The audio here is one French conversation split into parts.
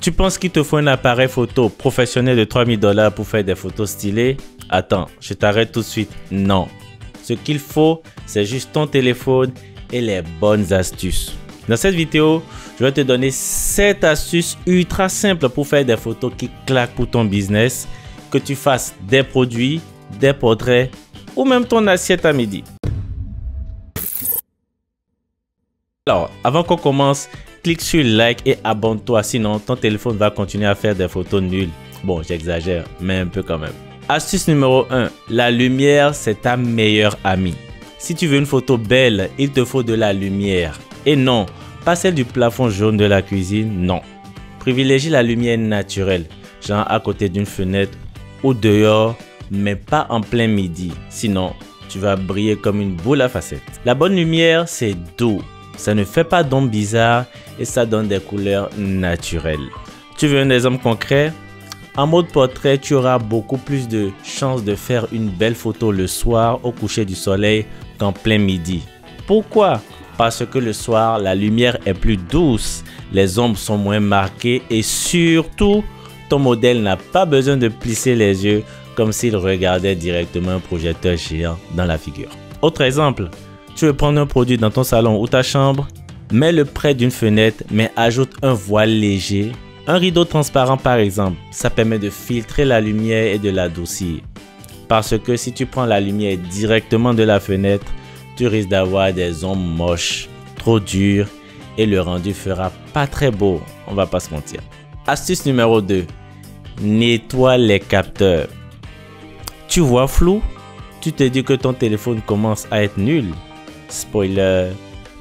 Tu penses qu'il te faut un appareil photo professionnel de 3000 $ pour faire des photos stylées? Attends, je t'arrête tout de suite. Non. Ce qu'il faut, c'est juste ton téléphone et les bonnes astuces. Dans cette vidéo, je vais te donner 7 astuces ultra simples pour faire des photos qui claquent pour ton business, que tu fasses des produits, des portraits ou même ton assiette à midi. Alors, avant qu'on commence, clique sur like et abonne-toi, sinon ton téléphone va continuer à faire des photos nulles. Bon, j'exagère, mais un peu quand même. Astuce numéro 1, la lumière, c'est ta meilleure amie. Si tu veux une photo belle, il te faut de la lumière. Et non, pas celle du plafond jaune de la cuisine, non. Privilégie la lumière naturelle, genre à côté d'une fenêtre ou dehors, mais pas en plein midi. Sinon, tu vas briller comme une boule à facettes. La bonne lumière, c'est doux. Ça ne fait pas d'ombre bizarre et ça donne des couleurs naturelles. Tu veux un exemple concret? En mode portrait, tu auras beaucoup plus de chances de faire une belle photo le soir au coucher du soleil qu'en plein midi. Pourquoi? Parce que le soir, la lumière est plus douce, les ombres sont moins marquées et surtout, ton modèle n'a pas besoin de plisser les yeux comme s'il regardait directement un projecteur géant dans la figure. Autre exemple, tu veux prendre un produit dans ton salon ou ta chambre? Mets-le près d'une fenêtre mais ajoute un voile léger. Un rideau transparent par exemple, ça permet de filtrer la lumière et de l'adoucir. Parce que si tu prends la lumière directement de la fenêtre, tu risques d'avoir des ombres moches, trop dures et le rendu fera pas très beau, on va pas se mentir. Astuce numéro 2, nettoie les capteurs. Tu vois flou? Tu te dis que ton téléphone commence à être nul? Spoiler,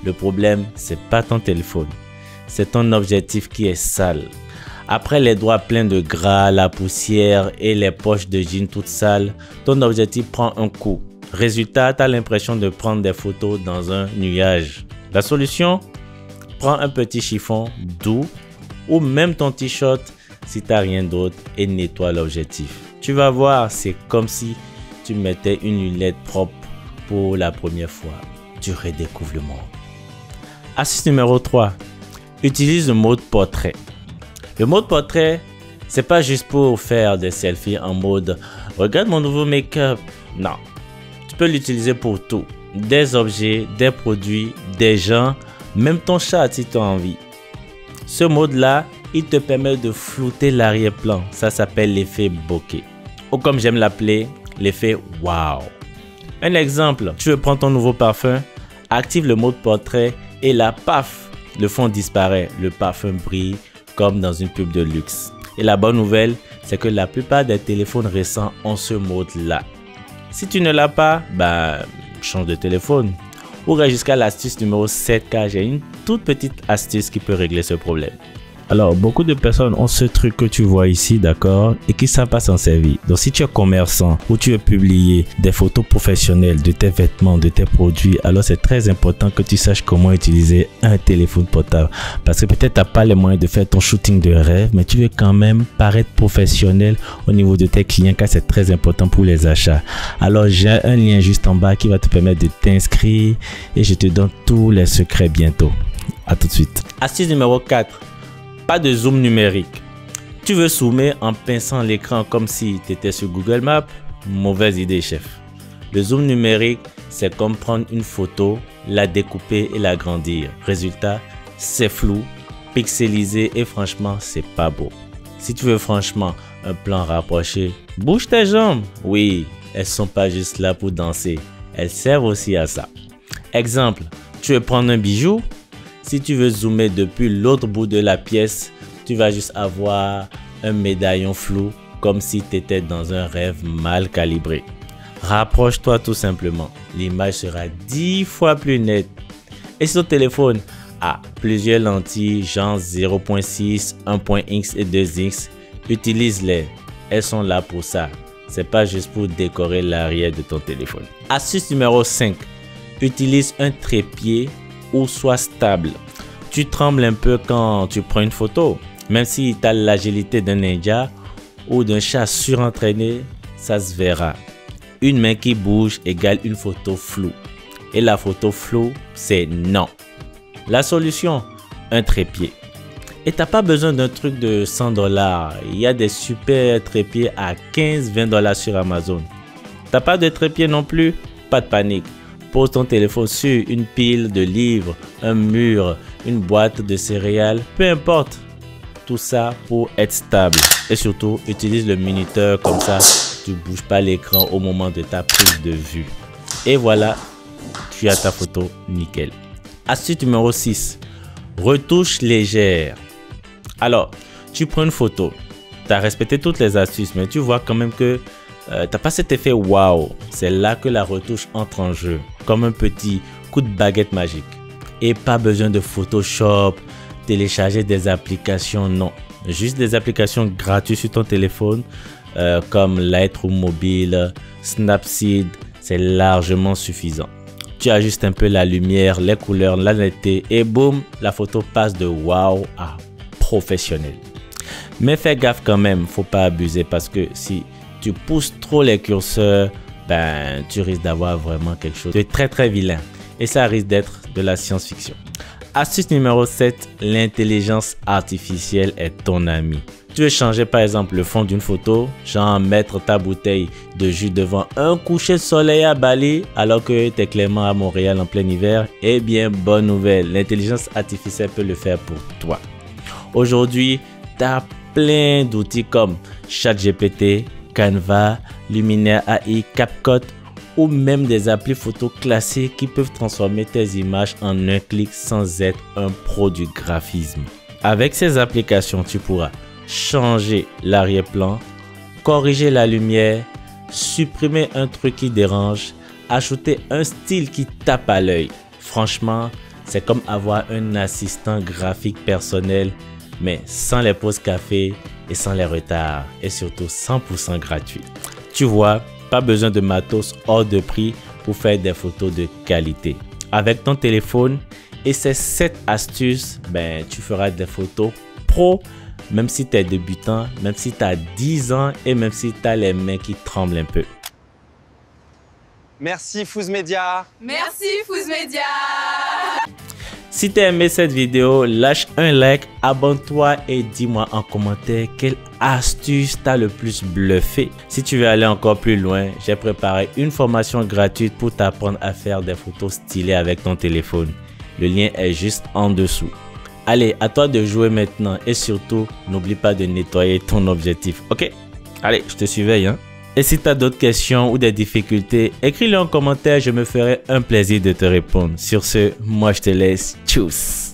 le problème c'est pas ton téléphone, c'est ton objectif qui est sale. Après les doigts pleins de gras, la poussière et les poches de jeans toutes sales, ton objectif prend un coup. Résultat, tu as l'impression de prendre des photos dans un nuage. La solution? Prends un petit chiffon doux ou même ton t-shirt si tu n'as rien d'autre et nettoie l'objectif. Tu vas voir, c'est comme si tu mettais une lunette propre pour la première fois. Tu redécouvres le monde. Astuce numéro 3. Utilise le mode portrait. Le mode portrait, c'est pas juste pour faire des selfies en mode « Regarde mon nouveau make-up ». Non, tu peux l'utiliser pour tout. Des objets, des produits, des gens, même ton chat si tu as envie. Ce mode-là, il te permet de flouter l'arrière-plan. Ça s'appelle l'effet bokeh. Ou comme j'aime l'appeler, l'effet « Wow ». Un exemple, tu veux prendre ton nouveau parfum, active le mode portrait et là, paf, le fond disparaît, le parfum brille comme dans une pub de luxe. Et la bonne nouvelle, c'est que la plupart des téléphones récents ont ce mode-là. Si tu ne l'as pas, change de téléphone. Ou reste jusqu'à l'astuce numéro 7 car j'ai une toute petite astuce qui peut régler ce problème. Alors, beaucoup de personnes ont ce truc que tu vois ici, d'accord, et qui ne savent pas s'en servir. Donc, si tu es commerçant ou tu veux publier des photos professionnelles de tes vêtements, de tes produits, alors c'est très important que tu saches comment utiliser un téléphone portable. Parce que peut-être tu n'as pas les moyens de faire ton shooting de rêve, mais tu veux quand même paraître professionnel au niveau de tes clients car c'est très important pour les achats. Alors, j'ai un lien juste en bas qui va te permettre de t'inscrire et je te donne tous les secrets bientôt. À tout de suite. Astuce numéro 4. Pas de zoom numérique. Tu veux zoomer en pinçant l'écran comme si tu étais sur Google Maps? Mauvaise idée, chef. Le zoom numérique, c'est comme prendre une photo, la découper et l'agrandir. Résultat, c'est flou, pixelisé et franchement, c'est pas beau. Si tu veux franchement un plan rapproché, bouge tes jambes. Oui, elles sont pas juste là pour danser. Elles servent aussi à ça. Exemple, tu veux prendre un bijou? Si tu veux zoomer depuis l'autre bout de la pièce, tu vas juste avoir un médaillon flou comme si tu étais dans un rêve mal calibré. Rapproche-toi tout simplement. L'image sera 10 fois plus nette. Et si ton téléphone a plusieurs lentilles, genre 0.6, 1.x et 2x, utilise-les. Elles sont là pour ça. C'est pas juste pour décorer l'arrière de ton téléphone. Astuce numéro 5. Utilise un trépied ou sois stable. Tu trembles un peu quand tu prends une photo. Même si tu as l'agilité d'un ninja ou d'un chat surentraîné, ça se verra. Une main qui bouge égale une photo floue. Et la photo floue, c'est non. La solution, un trépied. Et t'as pas besoin d'un truc de 100 $. Il y a des super trépieds à 15-20 $ sur Amazon. T'as pas de trépied non plus? Pas de panique. Pose ton téléphone sur une pile de livres, un mur, une boîte de céréales, peu importe. Tout ça pour être stable. Et surtout, utilise le minuteur comme ça, tu bouges pas l'écran au moment de ta prise de vue. Et voilà, tu as ta photo nickel. Astuce numéro 6. Retouche légère. Alors, tu prends une photo. Tu as respecté toutes les astuces, mais tu vois quand même que tu n'as pas cet effet wow. C'est là que la retouche entre en jeu, comme un petit coup de baguette magique. Et pas besoin de Photoshop, télécharger des applications, non. Juste des applications gratuites sur ton téléphone, comme Lightroom mobile, Snapseed, c'est largement suffisant. Tu ajustes un peu la lumière, les couleurs, la netteté et boum, la photo passe de wow à professionnel. Mais fais gaffe quand même, faut pas abuser parce que si tu pousses trop les curseurs, ben tu risques d'avoir vraiment quelque chose de très vilain et ça risque d'être de la science-fiction. Astuce numéro 7, l'intelligence artificielle est ton ami. Tu veux changer par exemple le fond d'une photo, genre mettre ta bouteille de jus devant un coucher de soleil à Bali alors que tu es clairement à Montréal en plein hiver? Eh bien, bonne nouvelle, l'intelligence artificielle peut le faire pour toi. Aujourd'hui, tu as plein d'outils comme ChatGPT, Canva, Luminar AI, CapCut ou même des applis photo classiques qui peuvent transformer tes images en un clic sans être un pro du graphisme. Avec ces applications, tu pourras changer l'arrière-plan, corriger la lumière, supprimer un truc qui dérange, ajouter un style qui tape à l'œil. Franchement, c'est comme avoir un assistant graphique personnel, mais sans les pauses café et sans les retards et surtout 100% gratuit. Tu vois, pas besoin de matos hors de prix pour faire des photos de qualité. Avec ton téléphone et ces 7 astuces, ben, tu feras des photos pro, même si tu es débutant, même si tu as 10 ans et même si tu as les mains qui tremblent un peu. Merci Fouz Media. Merci Fouz Media. Si tu as aimé cette vidéo, lâche un like, abonne-toi et dis-moi en commentaire quelle astuce t'a le plus bluffé. Si tu veux aller encore plus loin, j'ai préparé une formation gratuite pour t'apprendre à faire des photos stylées avec ton téléphone. Le lien est juste en dessous. Allez, à toi de jouer maintenant et surtout, n'oublie pas de nettoyer ton objectif, ok? Allez, je te surveille, hein? Et si tu as d'autres questions ou des difficultés, écris-le en commentaire, je me ferai un plaisir de te répondre. Sur ce, moi je te laisse. Tchuss!